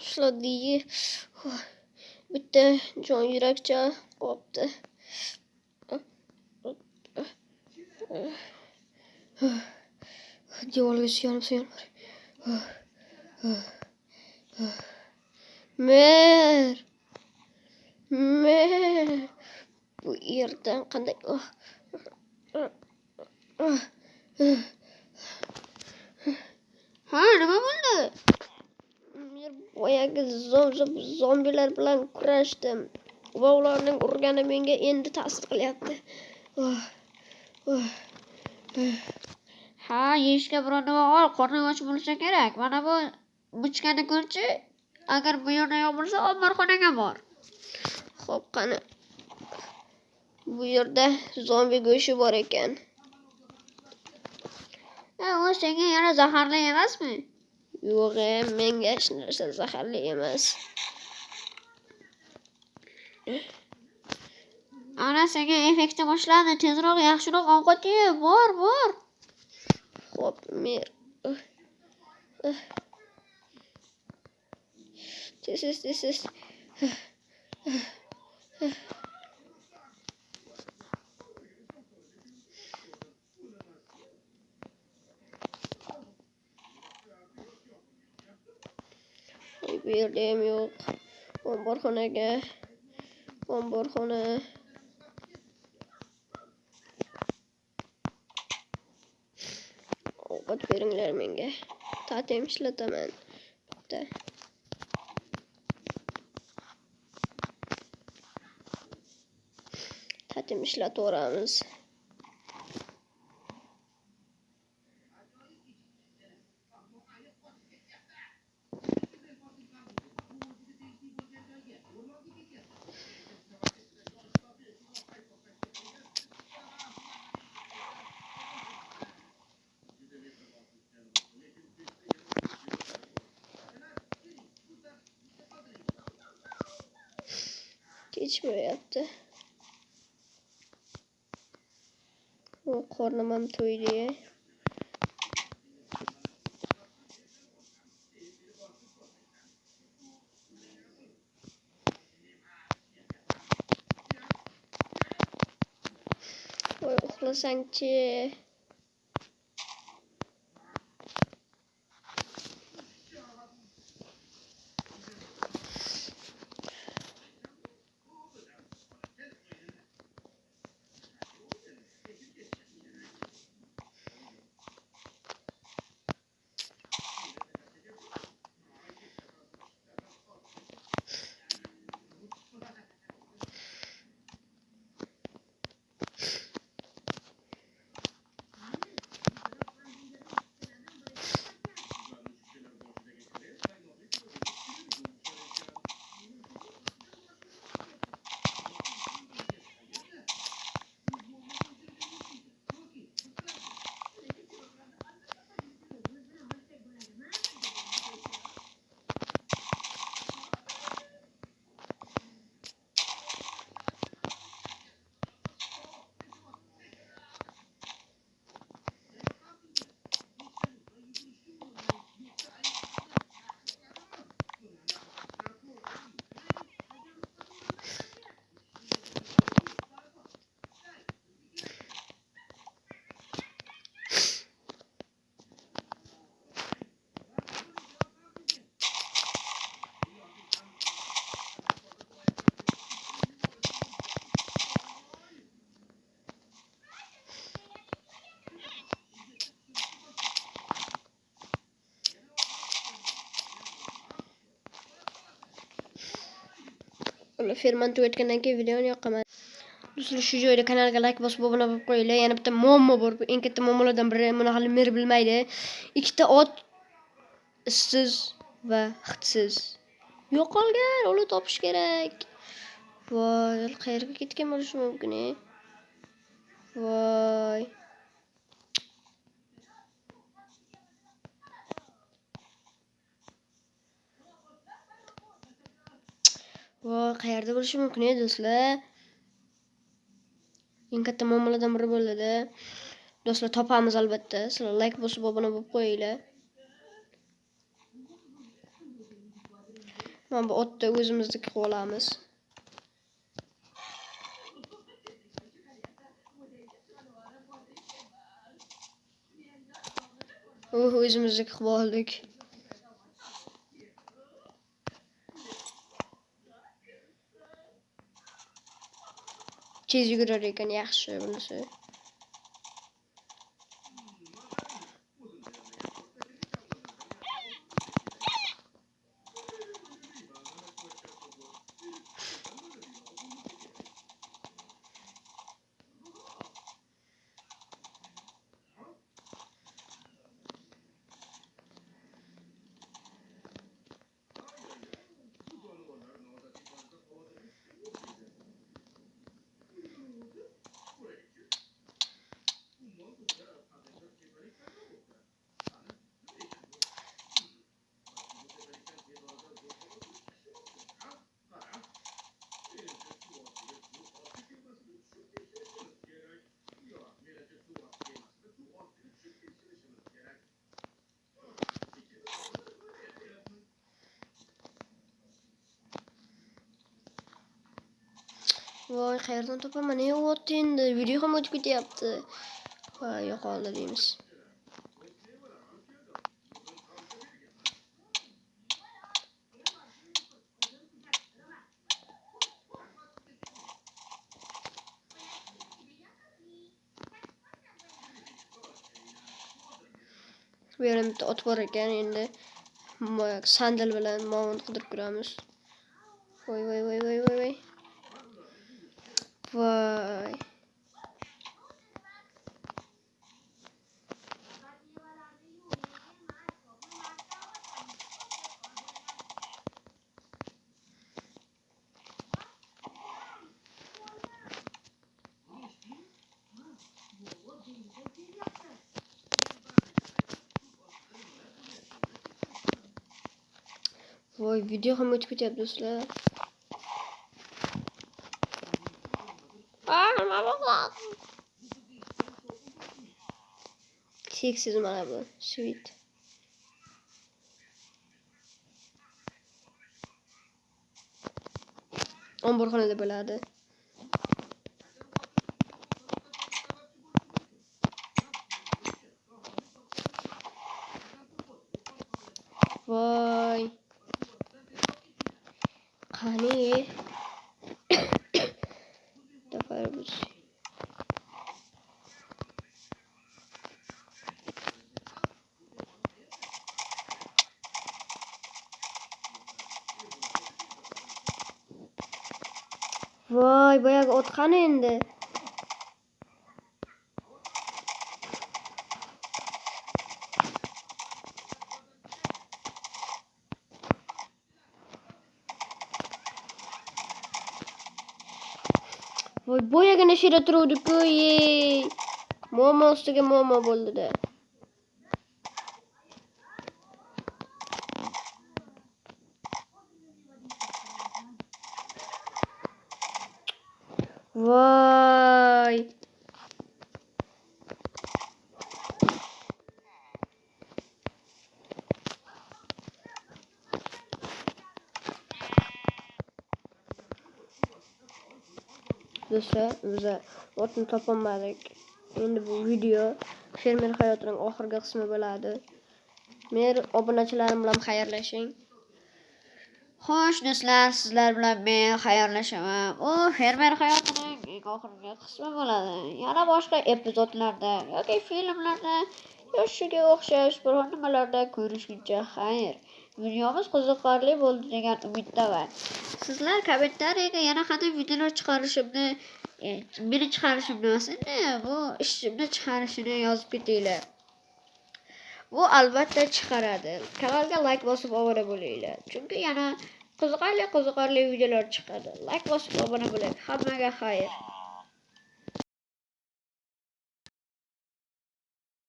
ushladi. Bitta jon yurakcha qopti. Devorga suyanib. Mer. Bu yerdan qanday? Ha, nima bo'ldi? Men boyagi zombilar bilan kurashdim. Va ularning urgani menga endi ta'sir qilyapti. Ha, yeyishga biror nima ol, qorning och bo'lsa kerak. Mana bu buchkani ko'rchi. Agar bu yerda yo'q bo'lsa, omborxonaga bor. Xo'p, qani. Bu yerda zombi go'shi bor ekan. U senga yana zaharli emasmi? Yo'q, menga hech narsa zaharli emas. Ana senga effekti boshlandi. Tezroq yaxshiroq ovqat ye. Bor. Xo'p, mer. Tez. Bu yerda ham yo'q. Omborxona. Ovqat beringlar menga. Tatem ishlataman. Bitta. Tatem ishlataveramiz. Kechmayapti. Qornim ham to'ydi. Voy, uxlasang-chi. Ferman tugatgandan keyin videoni yoqaman. Do'stlar, shu joyda kanalga like bosib obuna bo'lib qo'yinglar. Yana bitta muammo bor. Bu eng katta muammolardan biri. Buni hali mer bilmaydi. Ikkita ot issiz va hidsiz yo'qolgan. Uni topish kerak. Voy, qayerga ketgan bo'lishi mumkin? Voy. Voy, qayerda bo'lishi mumkin do'stlar? Eng katta muammolardan biri bo'ladi. Do'stlar, topamiz albatta. Sizlar like bosib obuna bo'lib qo'yinglar. Mana bu otda o'zimizniki qilib olamiz. O'zimizniki qilib oldik. Tez yugurar ekan, yaxshi bunisi. Voy, qayerdan topaman? Ne o'tdi endi? Video ham o'tib ketyapti. Voy, yo'qoldi deymiz. Bu yerda bitta ot bor ekan, endi sandal bilan movun qidirib ko'ramiz. Voy. Voy. Voy, video ham o'tib ketyapti do'stlar. Cheksiz mana bu. Sweet. Omborxonada bo'ladi. Voy. Qani. Tafarruz. Voy, boyagi ot qani endi? Voy, boyagina shira turuvdi-ku, yey. Muammo ustiga muammo bo'ldi-da. Voy. Do'stlar, biz otni topolmadik. Endi bu video fermer hayotining oxirgi qismi bo'ladi. Men obunachilarim bilan xayrlashing. Xo'sh do'stlar, sizlar bilan men xayrlashaman. U fermer hayotining eng oxirgi qismi bo'ladi. Yana boshqa epizodlarda yoki filmlarda shunga o'xshash biror nimalarda ko'rishguncha xayr. Videomiz qiziqarli bo'ldi degan umiddaman. Sizlar kommentariyaga yana qanday videolar chiqarishimni, meni chiqarishimni emas, bu ishimni chiqarishini yozib ketinglar. Bu albatta chiqaradi. Kanalga like bosib obuna bo'linglar. Chunki yana qiziqarli videolar chiqadi. Like bosib obuna bo'ling. Hammaga xayr.